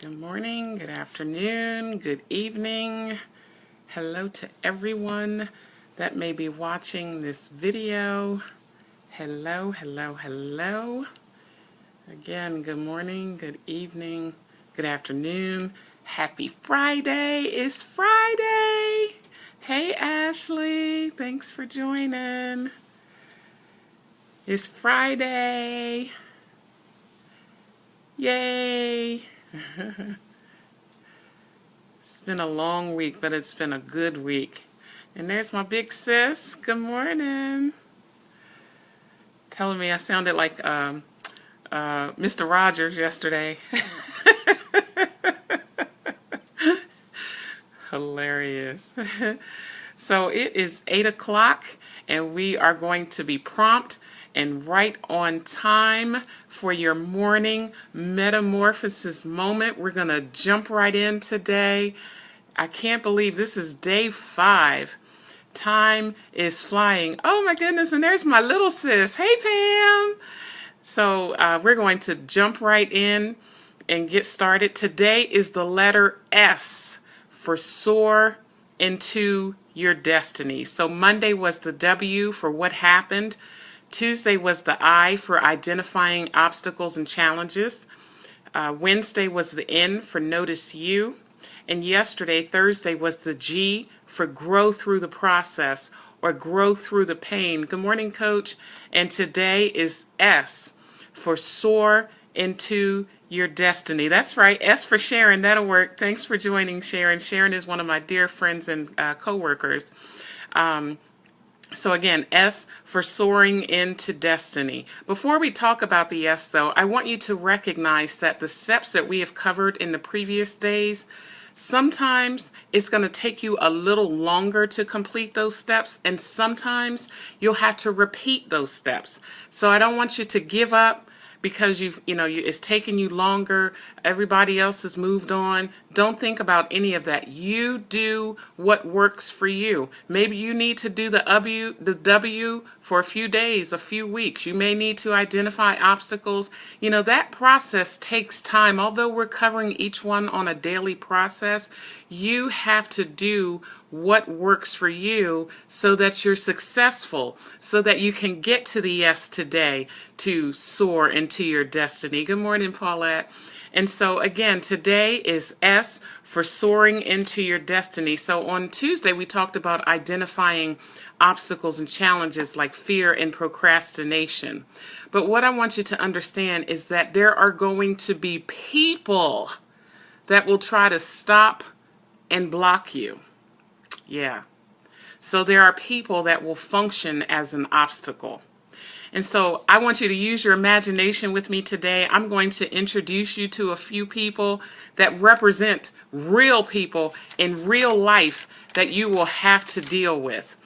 Good morning, good afternoon, good evening. Hello to everyone that may be watching this video. Hello, hello, hello. Again, good morning, good evening, good afternoon. Happy Friday, it's Friday. Hey Ashley, thanks for joining. It's Friday. Yay. It's been a long week, but it's been a good week. And there's my big sis. Good morning. Telling me I sounded like Mr. Rogers yesterday. Hilarious. So it is 8 o'clock, and we are going to be prompt and right on time for your morning metamorphosis moment. We're going to jump right in today. I can't believe this is day 5. Time is flying. Oh my goodness, and there's my little sis. Hey Pam! So we're going to jump right in and get started. Today is the letter S for soar into your destiny. So Monday was the W for what happened. Tuesday was the I for identifying obstacles and challenges. Wednesday was the N for notice you. And yesterday, Thursday, was the G for grow through the process or grow through the pain. Good morning, Coach. And today is S for soar into your destiny. That's right. S for Sharon. That'll work. Thanks for joining, Sharon. Sharon is one of my dear friends and co-workers. So again, S for soaring into destiny. Before we talk about the S, though, I want you to recognize that the steps that we have covered in the previous days, sometimes it's going to take you a little longer to complete those steps, and sometimes you'll have to repeat those steps. So I don't want you to give up because it's taking you longer. Everybody else has moved on. Don't think about any of that. You do what works for you. Maybe you need to do the W for a few days, a few weeks. You may need to identify obstacles. That process takes time. Although we're covering each one on a daily process, you have to do what works for you so that you're successful, so that you can get to the yes today to soar into your destiny. Good morning, Paulette. And so again, today is S for soaring into your destiny. So on Tuesday, we talked about identifying obstacles and challenges like fear and procrastination. But what I want you to understand is that there are going to be people that will try to stop and block you. Yeah. So there are people that will function as an obstacle. And so I want you to use your imagination with me today. I'm going to introduce you to a few people that represent real people in real life that you will have to deal with.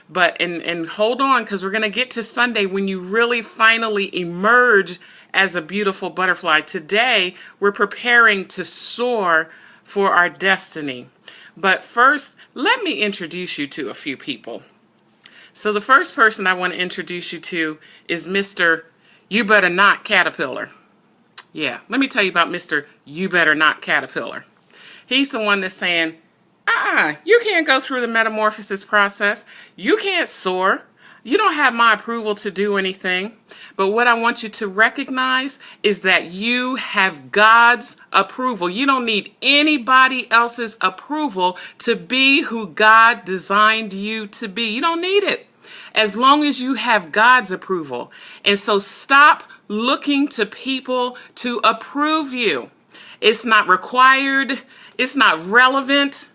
But and hold on, because we're going to get to Sunday when you really finally emerge as a beautiful butterfly. Today, we're preparing to soar for our destiny. But first, let me introduce you to a few people. So the first person I want to introduce you to is Mr. You Better Not Caterpillar. Yeah, let me tell you about Mr. You Better Not Caterpillar. He's the one that's saying, you can't go through the metamorphosis process. You can't soar. You don't have my approval to do anything. But what I want you to recognize is that you have God's approval. You don't need anybody else's approval to be who God designed you to be. You don't need it, as long as you have God's approval. And so stop looking to people to approve you. It's not required. It's not relevant.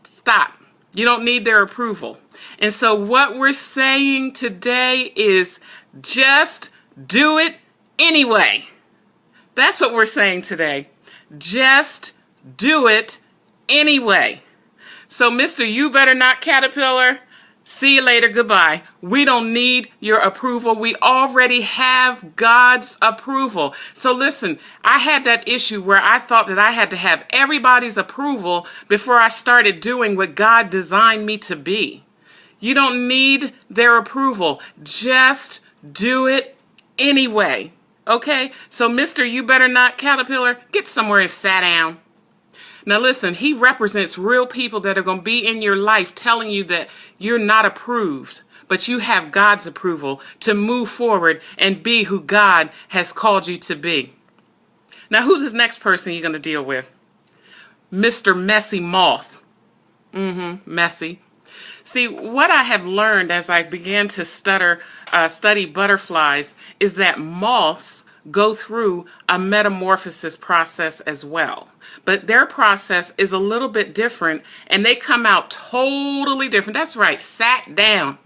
Stop. You don't need their approval. And so what we're saying today is just do it anyway. That's what we're saying today. Just do it anyway. So Mr. You Better Not Caterpillar, see you later, goodbye. We don't need your approval. We already have God's approval. So listen, I had that issue where I thought that I had to have everybody's approval before I started doing what God designed me to be. You don't need their approval. Just do it anyway. Okay, so Mr. You Better Not Caterpillar, get somewhere and sat down. Now listen, he represents real people that are going to be in your life telling you that you're not approved, but you have God's approval to move forward and be who God has called you to be. Now who's this next person you're going to deal with? Mr. Messy Moth. Messy. See, what I have learned as I began to study butterflies is that moths go through a metamorphosis process as well. But their process is a little bit different, and they come out totally different. That's right, sat down.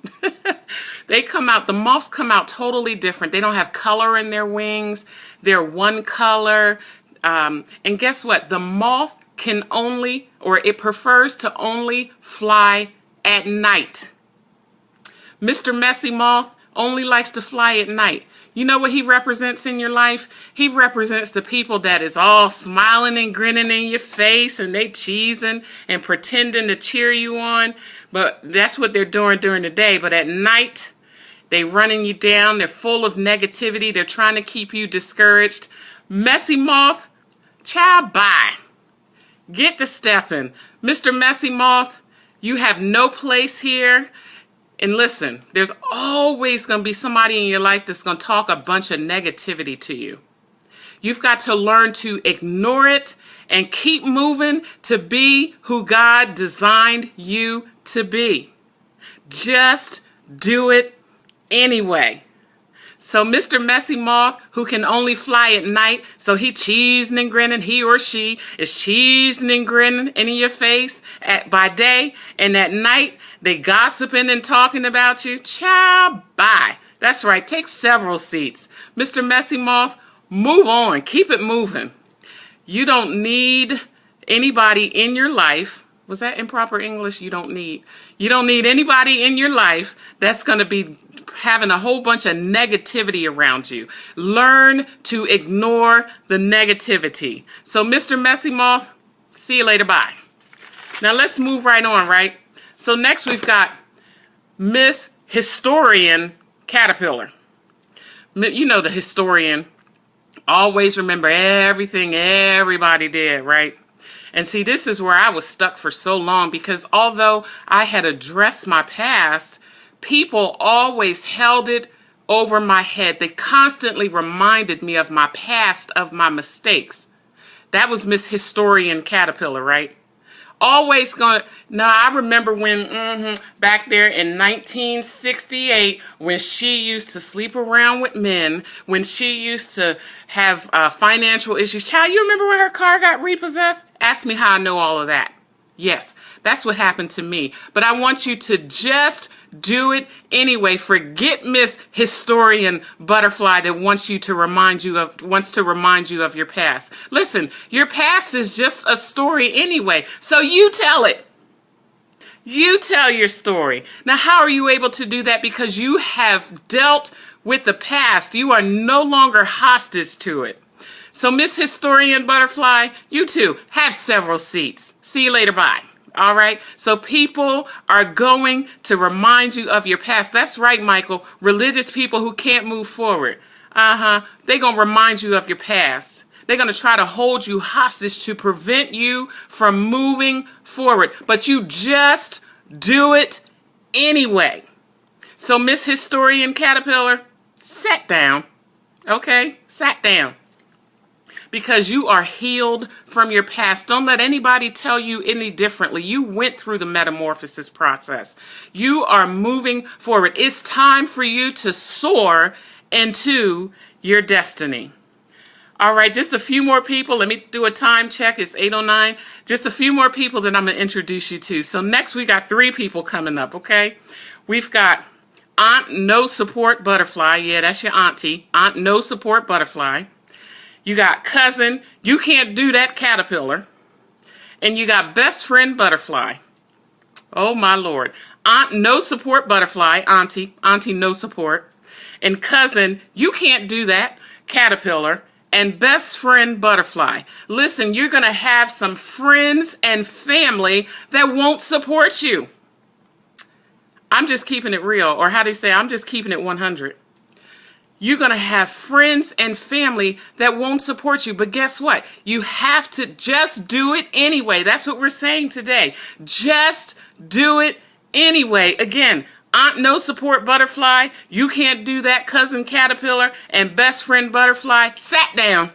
The moths come out totally different. They don't have color in their wings. They're one color. And guess what? The moth it prefers to only fly at night. Mr. Messy Moth only likes to fly at night. You know what he represents in your life? He represents the people that is all smiling and grinning in your face, and they cheesing and pretending to cheer you on. But that's what they're doing during the day. But at night, they running you down. They're full of negativity. They're trying to keep you discouraged. Messy Moth, child, bye. Get to stepping. Mr. Messy Moth, you have no place here. And listen, there's always going to be somebody in your life that's going to talk a bunch of negativity to you. You've got to learn to ignore it and keep moving to be who God designed you to be. Just do it anyway. So Mr. Messy Moth, who can only fly at night, so he cheesing and grinning, he or she is cheesing and grinning in your face by day, and at night they gossiping and talking about you. Ciao, bye. That's right, take several seats. Mr. Messy Moth, move on, keep it moving. You don't need anybody in your life. Was that improper English? You don't need anybody in your life that's going to be having a whole bunch of negativity around you. Learn to ignore the negativity. So Mr. Messy Moth, see you later, bye. Now let's move right on, right? So next we've got Miss Historian Caterpillar. You know the historian. Always remember everything everybody did, right? And see, this is where I was stuck for so long, because although I had addressed my past, people always held it over my head. They constantly reminded me of my past, of my mistakes. That was Miss Historian Caterpillar, right? Always going, now I remember when, back there in 1968, when she used to sleep around with men, when she used to have financial issues. Child, you remember when her car got repossessed? Ask me how I know all of that. Yes, that's what happened to me. But I want you to just do it anyway. Forget Miss Historian Butterfly that wants to remind you of your past. Listen, your past is just a story anyway. So you tell it. You tell your story. Now, how are you able to do that? Because you have dealt with the past. You are no longer hostage to it. So Miss Historian Butterfly, you too, have several seats. See you later, bye. All right, so people are going to remind you of your past. That's right, Michael. Religious people who can't move forward. They're going to remind you of your past. They're going to try to hold you hostage to prevent you from moving forward. But you just do it anyway. So Miss Historian Caterpillar, sat down. Okay, sat down. Because you are healed from your past. Don't let anybody tell you any differently. You went through the metamorphosis process. You are moving forward. It's time for you to soar into your destiny. All right, just a few more people. Let me do a time check. It's 8:09. Just a few more people that I'm going to introduce you to. So next we got 3 people coming up, okay? We've got Aunt No Support Butterfly. Yeah, that's your auntie. Aunt No Support Butterfly. You got Cousin, You Can't Do That Caterpillar. And you got Best Friend Butterfly. Oh, my Lord. Aunt No Support Butterfly, Auntie No Support. And Cousin, You Can't Do That Caterpillar. And Best Friend Butterfly. Listen, you're going to have some friends and family that won't support you. I'm just keeping it real. Or how do you say, I'm just keeping it 100. You're going to have friends and family that won't support you. But guess what? You have to just do it anyway. That's what we're saying today. Just do it anyway. Again, Aunt No Support Butterfly, you can't do that, Cousin Caterpillar, and Best Friend Butterfly sat down.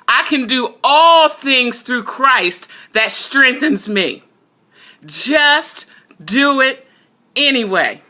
I can do all things through Christ that strengthens me. Just do it anyway.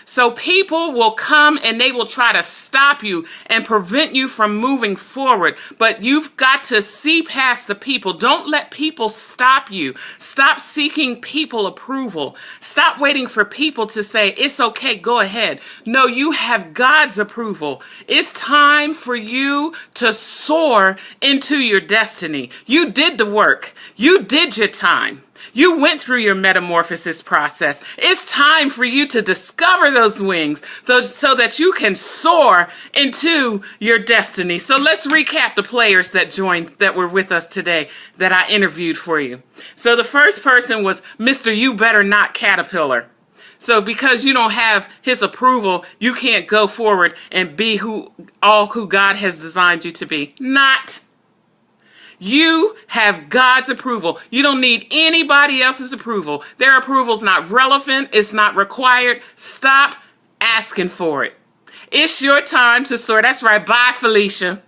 So people will come and they will try to stop you and prevent you from moving forward. But you've got to see past the people. Don't let people stop you. Stop seeking people approval. Stop waiting for people to say, it's okay, go ahead. No, you have God's approval. It's time for you to soar into your destiny. You did the work. You did your time. You went through your metamorphosis process. It's time for you to discover those wings so that you can soar into your destiny. So let's recap the players that were with us today that I interviewed for you. So the first person was Mr. You Better Not Caterpillar. So because you don't have his approval, you can't go forward and be who God has designed you to be. Not. You have God's approval. You don't need anybody else's approval. Their approval is not relevant. It's not required. Stop asking for it. It's your time to soar. That's right. Bye, Felicia.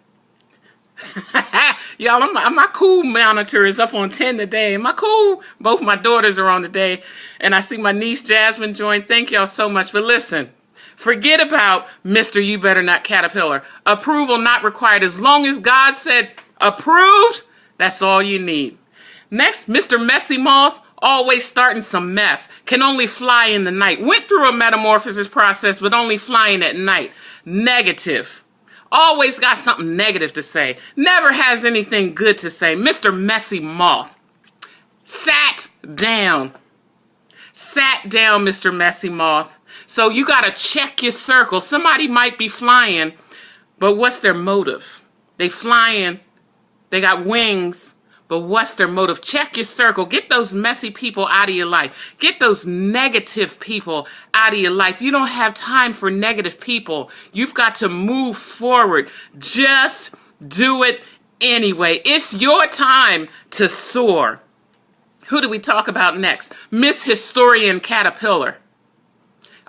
Y'all, my cool monitor is up on 10 today. Am I cool? Both my daughters are on today. And I see my niece Jasmine join. Thank y'all so much. But listen, forget about Mr. You Better Not Caterpillar. Approval not required. As long as God said approved, that's all you need. Next, Mr. Messy Moth, always starting some mess. Can only fly in the night. Went through a metamorphosis process, but only flying at night. Negative. Always got something negative to say. Never has anything good to say. Mr. Messy Moth. Sat down. Sat down, Mr. Messy Moth. So you got to check your circle. Somebody might be flying, but what's their motive? They flying. They got wings, but what's their motive? Check your circle. Get those messy people out of your life. Get those negative people out of your life. You don't have time for negative people. You've got to move forward. Just do it anyway. It's your time to soar. Who do we talk about next? Miss Historian Caterpillar.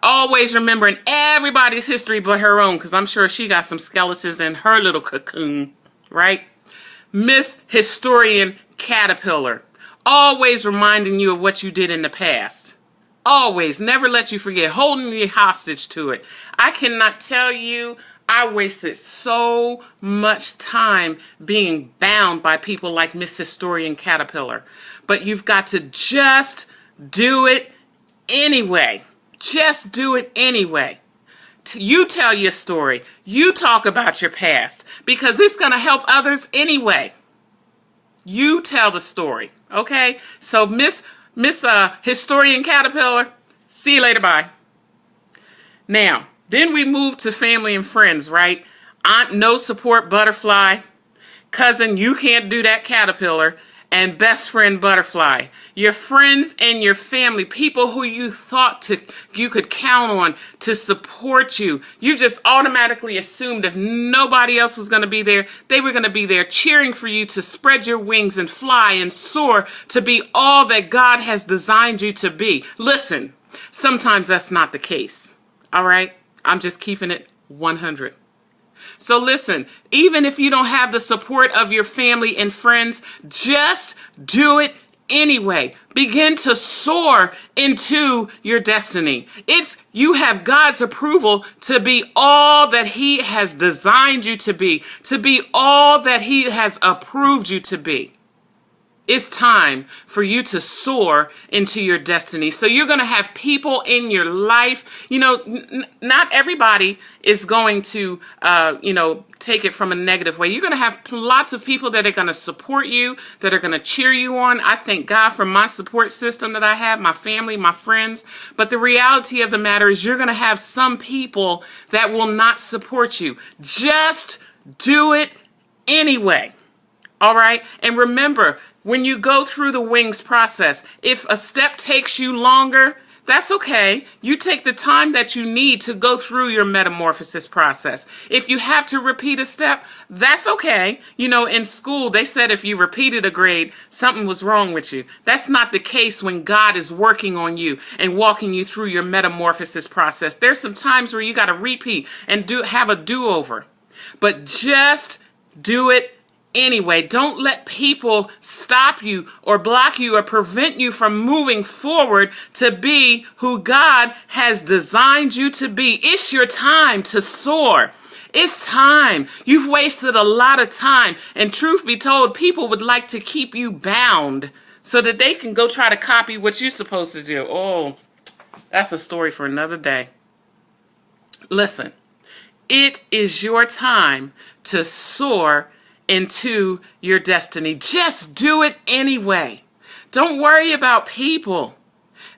Always remembering everybody's history but her own, because I'm sure she got some skeletons in her little cocoon, right? Miss Historian Caterpillar, always reminding you of what you did in the past. Always, never let you forget, holding you hostage to it. I cannot tell you, I wasted so much time being bound by people like Miss Historian Caterpillar. But you've got to just do it anyway. Just do it anyway. You tell your story. You talk about your past because it's going to help others anyway. You tell the story, okay? So Miss Historian Caterpillar, see you later, bye. Now, then we move to family and friends, right? Aunt No Support Butterfly, Cousin You Can't Do That Caterpillar, and Best Friend Butterfly. Your friends and your family, people who you thought you could count on to support you. You just automatically assumed if nobody else was going to be there, they were going to be there cheering for you to spread your wings and fly and soar to be all that God has designed you to be. Listen, sometimes that's not the case. All right? I'm just keeping it 100. So listen, even if you don't have the support of your family and friends, just do it anyway. Begin to soar into your destiny. You have God's approval to be all that He has designed you to be all that He has approved you to be. It's time for you to soar into your destiny. So you're going to have people in your life. You know, not everybody is going to, take it from a negative way. You're going to have lots of people that are going to support you, that are going to cheer you on. I thank God for my support system that I have, my family, my friends. But the reality of the matter is you're going to have some people that will not support you. Just do it anyway. All right? And remember, when you go through the wings process, if a step takes you longer, That's okay. You take the time that you need to go through your metamorphosis process. If you have to repeat a step, that's okay. You know, in school, they said if you repeated a grade, something was wrong with you. That's not the case when God is working on you and walking you through your metamorphosis process. There's some times where you got to repeat and have a do-over. But just do it anyway. Don't let people stop you or block you or prevent you from moving forward to be who God has designed you to be. It's your time to soar. It's time. You've wasted a lot of time. And truth be told, people would like to keep you bound so that they can go try to copy what you're supposed to do. Oh, that's a story for another day. Listen, it is your time to soar into your destiny. Just do it anyway. Don't worry about people.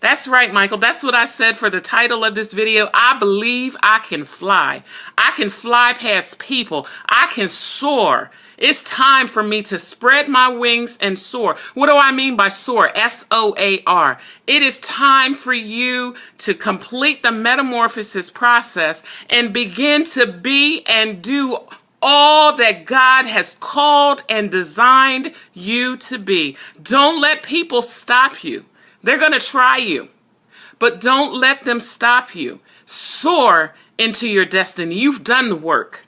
That's right, Michael. That's what I said for the title of this video. I believe I can fly. I can fly past people. I can soar. It's time for me to spread my wings and soar. What do I mean by soar? S-O-A-R. It is time for you to complete the metamorphosis process and begin to be and do all that God has called and designed you to be. Don't let people stop you. They're going to try you, but don't let them stop you. Soar into your destiny. You've done the work,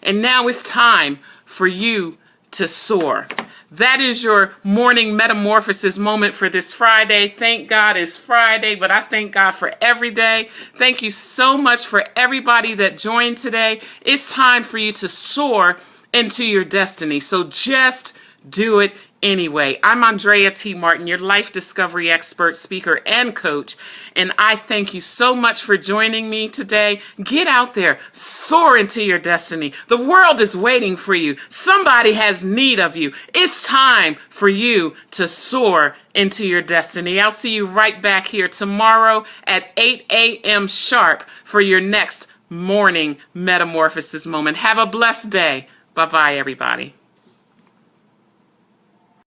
and now it's time for you to soar. That is your morning metamorphosis moment for this Friday. Thank God it's Friday, but I thank God for every day. Thank you so much for everybody that joined today. It's time for you to soar into your destiny. So just do it anyway. I'm Andrea T. Martin, your life discovery expert, speaker, and coach, and I thank you so much for joining me today. Get out there, soar into your destiny. The world is waiting for you. Somebody has need of you. It's time for you to soar into your destiny. I'll see you right back here tomorrow at 8 a.m. sharp for your next morning metamorphosis moment. Have a blessed day. Bye-bye, everybody.